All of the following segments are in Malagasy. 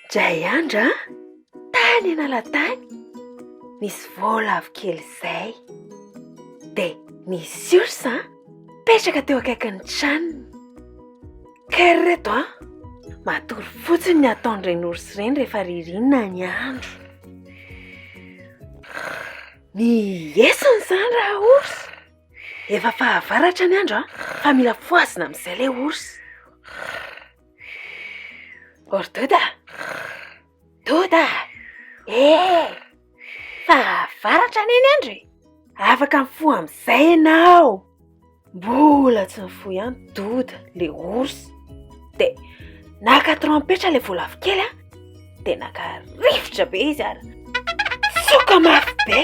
Dray andra tany analatany nisy voalavo kely izay dia nisy orsa petraka teo akaikin'ny tranony. Kely reto matory fotsiny ny ataon'ireny orsa ireny rehefa ririnina ny andro. Miesony izany raha orsa. Efa fahavaratra ny andro fa mila foazina amin'izay ilay orsa. Ordoda! Doda! Fahavaratra ny andro e! Afaka mifoha amin'izay ianao. Mbola tsy mifoha ihany Doda, le orsa. Dia naka trompetra le voalavo kely dia naka rivotra be izy ary soka mafy be.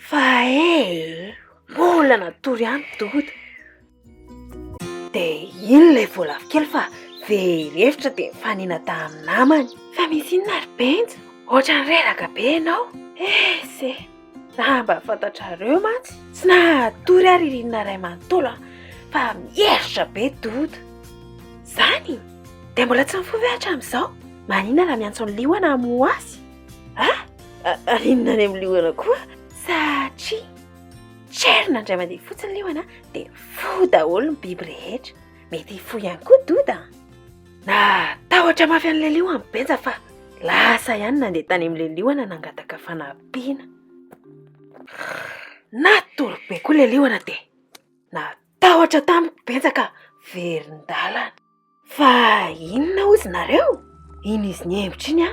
Fa mbola natory ihany Doda. Dia iny le voalavo kely fa very-hevitra dia fanina tamin'ny namany. Fa misy inona ry benja? Ohatran'ny reraka be ianao. Raha mba fantatrareo mantsy. Tsy natory ary ririnina ray manontolo fa mieritra be Doda. Zany? Dia mbola tsy mifoha hatramin'izao? Manina raha miantso ny liona mo azy? Rinona any amin'ny liona koa? Satria tserina indray mandeha fotsiny liona dia fo daholo ny biby rehetra. Mety fo ihany koa Doda. Tahotra mafy an'ilay liona benja fa lasa ihany nandeha tany amin'ilay liona nangataka fanampiana. Natory be koa ilay liona dia natahotra tamiko benja ka verin-dalana. Fa inona ozy nareo? Iny izy ny hembitra iny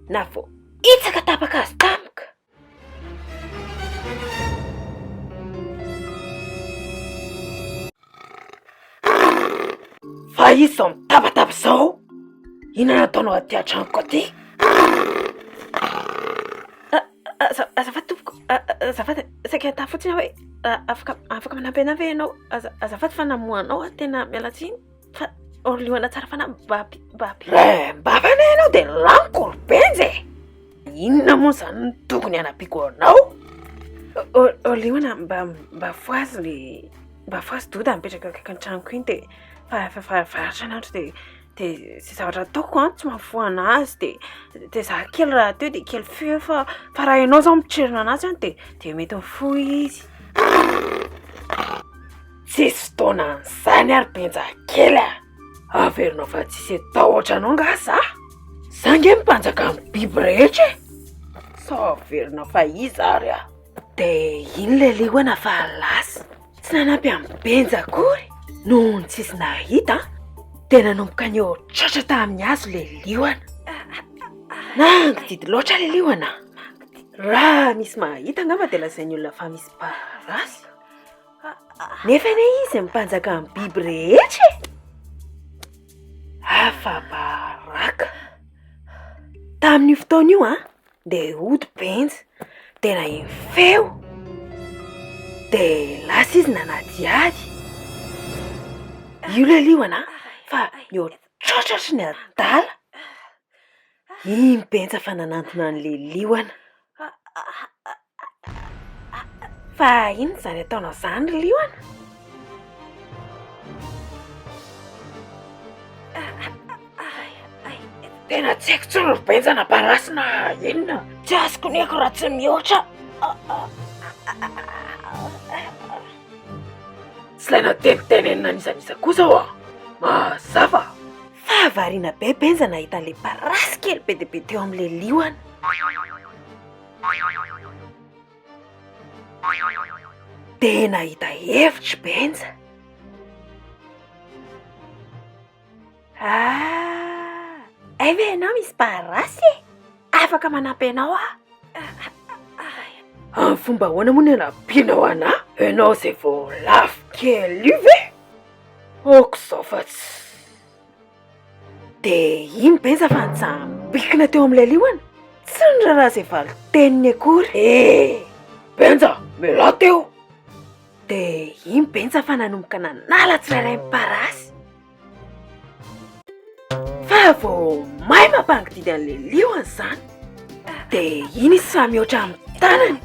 na vao hitsaka tapaka azy tamika. Fa izy izao mitabataba izao. Inona nataonao aty an-tranoko aty? Azafady tompoko. Azafady saika ta fotsiny hoe afaka manampy ve ianao? Azafady fa namoanao tena miala tsiny. Fa liona tsara fa mbaby. Mbavana ianao dia laniko ry benja. Inona moa izany ny tokony hanampiako anao? Liona mba foazy Doda mipetraka akaikin'ny tranoko iny dia fahavaratra n'andro dia sy zavatra ataoko tsy mahafoha anazy dia za kely raha teo dia kely feo fa raha ianao izao mitrerona anazy dia mety mifoha izy. Tsisy fotoana an'izany ary benja kely averinao fa tsisy atao ohatranao nga za. Za nge mpanjaka amin'ny biby rehetra e. Sa averinao fa izy ary dia iny le liona fa lasa. Tsy nanampy amin'ny benja akory noho ny tsisy nahita dia nanomboka ny eo tratra tamin'ny hazo le liona. Nangididy loatra le liona. Raha misy mahita angamba dia lazainy olona fa misy parasy. Nefa izy mpanjaka amin'ny biby rehetra e. Afa-baraka. Tamin'io fotoana io dia hody benja dia naheno feo. Dia lasa izy nanadiady. Io le liona fa eo trotratry ny adala. Iny benja fa nanantona an'le liona. Fa ino izany ataonao izany ry liona? Tena tsy haiko tsony ry benja na parasy na inona. Tsy azoko ny haiko raha tsy mihoatra. Tsy ilay natenitenenina an'izan'iza kosa mazava. Fahavariana be benja nahita an'ilay parasy kely be dia be teo amin'ilay liona. Dia nahita hevitra benja. Ve ianao misy parasy? Afaka manampy ianao Amin'ny fomba ahoana moa ny anapianao anahy? Ianao izay voalavo kely io ve? Oko izao fa tsy. Dia iny benja fa nitsambikina teo amin'ilay liona. Tsy ny raha izay valiteniny akory. Benja, miala teo. Dia iny benja fa nanomboka nanala tsirairay parasy. Fa vao may mampangididy an'ilay liona izany dia iny izy fa mihoatra amin'ny tanany.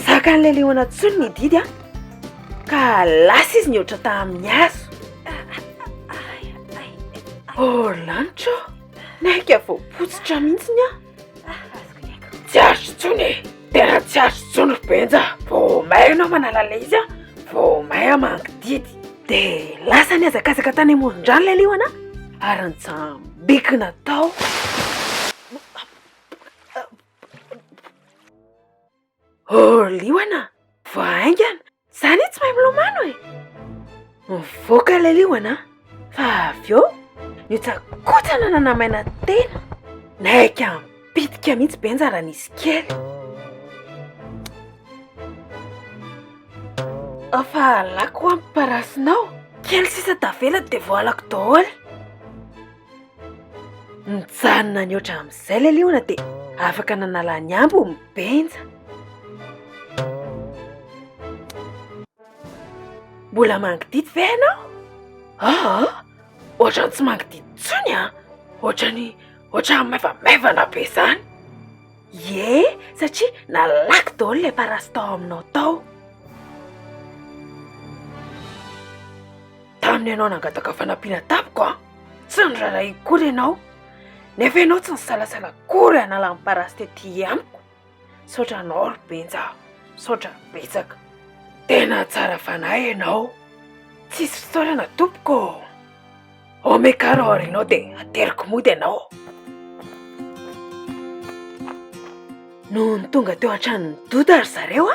Sakan'ilay liona tsony ny didy ka lasa izy nihoatra tamin'ny hazo. lanitra naika voapotsitra mihitsiny tsy azo tsony tena tsy azo tsony benja vao may ianao manala izy vao may mangididy de lasa ny azakazaka tany amoron-drano lay liona ary nitsambikina tao liona vaingana zany tsy mahay milomano mivoaka lay liona fa avy eo nitsakotsana nanamaina tena naika mpitika mihitsy benja raha nisy kely fa alako ampiparasinao kely sisa tavela de voalako daholo nijanona ny oatra amin'izay lay liona de afaka nanala ny ambo mibenja mbola mangididy ve ianao ohatrany tsy mangididy tsony ohatrany maivamaivana be zany satria nalaky daholo lay parasy tao aminao tao tamin'ny ianao nangataka fanampiana tapoko tsy niraray kory ianao nefa ianao tsy nisalasala kory hanala amin'ny parasy tety amiko saotra anao ry benja saotra betsaka tena tsara fanahy ianao tsisy fisaorana tompoko omekarory ianao de ateriko mody ianao no ny tonga teo an-trano ny doda ry zareo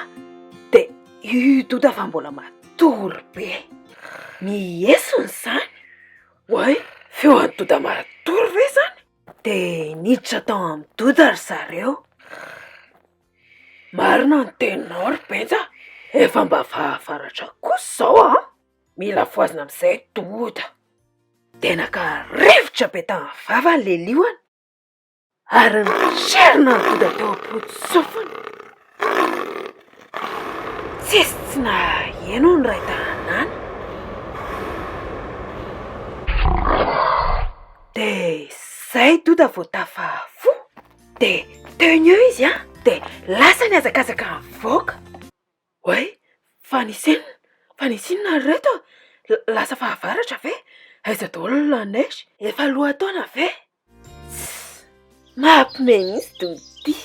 de io doda fa mbola matory be miesony zany oay feo any doda matory ve zany de niditra tao amin'ny doda ry zareo marina ny teninao ry benja efa mba fahavaratra kosa zao mila foazina amin'izay doda de naka rivotra be tamin'ny vavany le liona ary nitserina ny doda teo am-potsofony tsisy tsy naheno ny ray tanàna de zay doda vao tafafo de Teny eo izy de lasa ny azakazaka mivoaka oay fa nisinona reto lasa fahavaratra ve aiza daholo la neige efa lohataona ve mampime mihitsy dody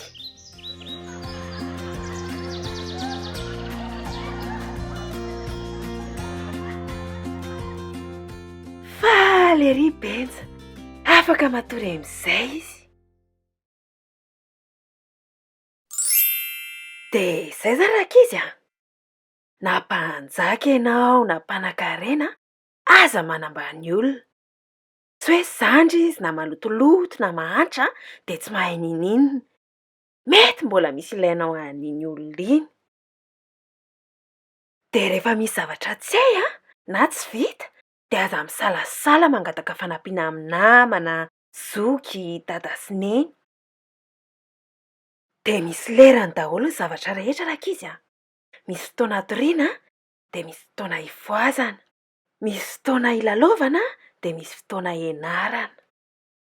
faly ery benja afaka matory amin'izay izy de zay zany ankizy na mpanjaka ianao na mpanan-karena aza manambany olona tsy hoe zandry izy na malotoloto na mahantra de tsy mahay ninina mety mbola misy ilainao an'iny olona iny de rehefa misy zavatra tsy hay na tsy vita de aza misalasala mangataka fanampiana amin'ny namana zoky dada sy neny de misy lerany daholo ny zavatra rehetra ankizy misy fotoana atoriana de misy fotoana ivoazana misy fotoana ilalaovana de misy fotoana ianarana